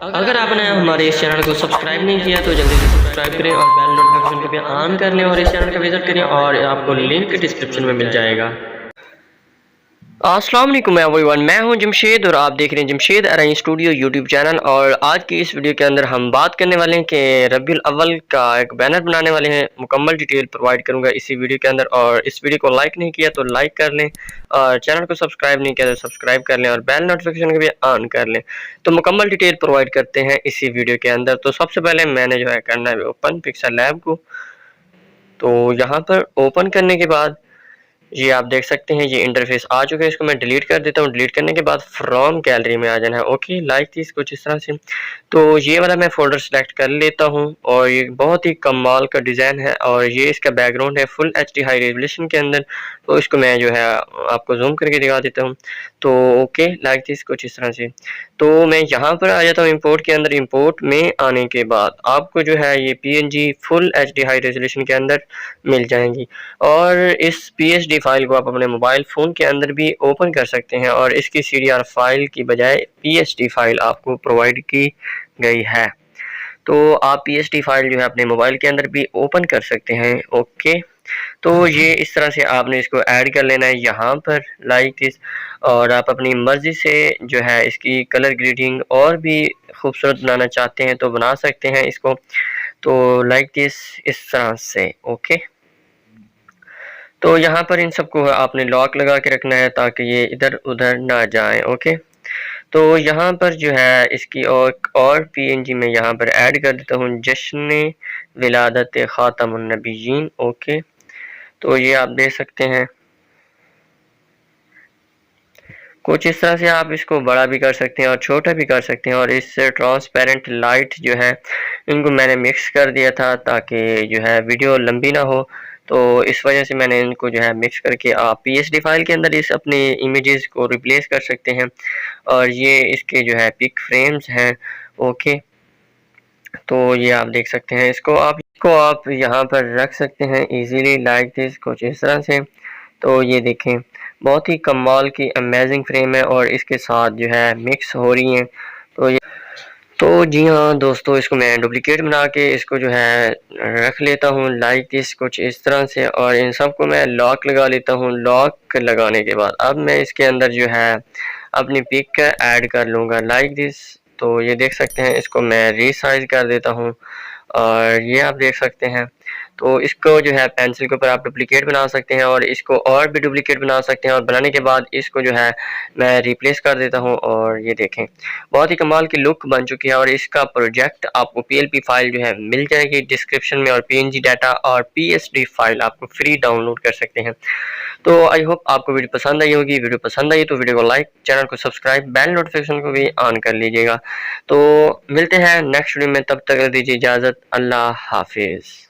अगर आपने हमारे इस चैनल को सब्सक्राइब नहीं किया तो जल्दी से सब्सक्राइब करें और बेल नोटिफिकेशन को भी ऑन कर लें और इस चैनल का विजिट करें और आपको लिंक डिस्क्रिप्शन में मिल जाएगा। अस्सलाम वालेकुम एवरीवन, मैं हूं जमशेद और आप देख रहे हैं जमशेद अराई स्टूडियो यूट्यूब चैनल। और आज की इस वीडियो के अंदर हम बात करने वाले हैं कि रबीउल अव्वल का एक बैनर बनाने वाले हैं। मुकम्मल डिटेल प्रोवाइड करूंगा इसी वीडियो के अंदर। और इस वीडियो को लाइक नहीं किया तो लाइक कर लें और चैनल को सब्सक्राइब नहीं किया तो सब्सक्राइब कर लें और बेल नोटिफिकेशन को भी ऑन कर लें। तो मुकम्मल डिटेल प्रोवाइड करते हैं इसी वीडियो के अंदर। तो सबसे पहले मैंने जो है करना है ओपन पिक्सल लैब को। तो यहाँ पर ओपन करने के बाद ये आप देख सकते हैं ये इंटरफेस आ चुका है। इसको मैं डिलीट कर देता हूँ। डिलीट करने के बाद फ्रॉम गैलरी में आ जाना है। ओके, लाइक दिस कुछ इस तरह से। तो ये वाला मैं फोल्डर सेलेक्ट कर लेता हूँ और ये बहुत ही कमाल का डिज़ाइन है और ये इसका बैकग्राउंड है फुल एचडी हाई रेजोल्यूशन के अंदर। तो इसको मैं जो है आपको जूम करके दिखा देता हूँ। तो ओके, लाइक दिस कुछ इस तरह से। तो मैं यहाँ पर आ जाता हूँ इंपोर्ट के अंदर। इंपोर्ट में आने के बाद आपको जो है ये PNG full HD high resolution के अंदर मिल जाएंगी और इस पीएसडी फाइल को आप अपने मोबाइल फ़ोन के अंदर भी ओपन कर सकते हैं और इसकी सीडीआर फाइल की बजाय पीएसडी फाइल आपको प्रोवाइड की गई है। तो आप पीएसडी फाइल जो है अपने मोबाइल के अंदर भी ओपन कर सकते हैं। ओके, तो ये इस तरह से आपने इसको ऐड कर लेना है यहाँ पर लाइक दिस। और आप अपनी मर्ज़ी से जो है इसकी कलर ग्रेडिंग और भी खूबसूरत बनाना चाहते हैं तो बना सकते हैं इसको। तो लाइक दिस इस तरह से। ओके, तो यहाँ पर इन सबको आपने लॉक लगा के रखना है ताकि ये इधर उधर ना जाए। ओके, तो यहाँ पर जो है इसकी और पीएनजी में यहाँ पर ऐड कर देता हूँ जश्न विलादत ख़ातमुन नबिय्यीन। ओके, तो ये आप देख सकते हैं कुछ इस तरह से। आप इसको बड़ा भी कर सकते हैं और छोटा भी कर सकते हैं। और इस ट्रांसपेरेंट लाइट जो है इनको मैंने मिक्स कर दिया था ताकि जो है वीडियो लंबी ना हो। तो इस वजह से मैंने इनको जो है मिक्स करके आप पीएसडी फाइल के अंदर इस अपनी इमेजेस को रिप्लेस कर सकते हैं। और ये इसके जो है पिक फ्रेम्स हैं। ओके, तो ये आप देख सकते हैं। इसको आप यहाँ पर रख सकते हैं इजीली लाइक दिस कुछ इस तरह से। तो ये देखें बहुत ही कमाल की अमेजिंग फ्रेम है और इसके साथ जो है मिक्स हो रही हैं। तो जी हाँ दोस्तों, इसको मैं डुप्लीकेट बना के इसको जो है रख लेता हूँ लाइक दिस कुछ इस तरह से। और इन सबको मैं लॉक लगा लेता हूँ। लॉक लगाने के बाद अब मैं इसके अंदर जो है अपनी पिक ऐड कर लूँगा लाइक दिस। तो ये देख सकते हैं, इसको मैं रीसाइज कर देता हूँ और ये आप देख सकते हैं। तो इसको जो है पेंसिल के ऊपर आप डुप्लीकेट बना सकते हैं और इसको और भी डुप्लीकेट बना सकते हैं। और बनाने के बाद इसको जो है मैं रिप्लेस कर देता हूं और ये देखें बहुत ही कमाल की लुक बन चुकी है। और इसका प्रोजेक्ट आपको पीएलपी फाइल जो है मिल जाएगी डिस्क्रिप्शन में और पीएनजी डाटा और पीएसडी फाइल आपको फ्री डाउनलोड कर सकते हैं। तो आई होप आपको वीडियो पसंद आई होगी। वीडियो पसंद आई तो वीडियो को लाइक, चैनल को सब्सक्राइब, बेल नोटिफिकेशन को भी ऑन कर लीजिएगा। तो मिलते हैं नेक्स्ट वीडियो में, तब तक दीजिए इजाज़त। अल्लाह हाफिज़।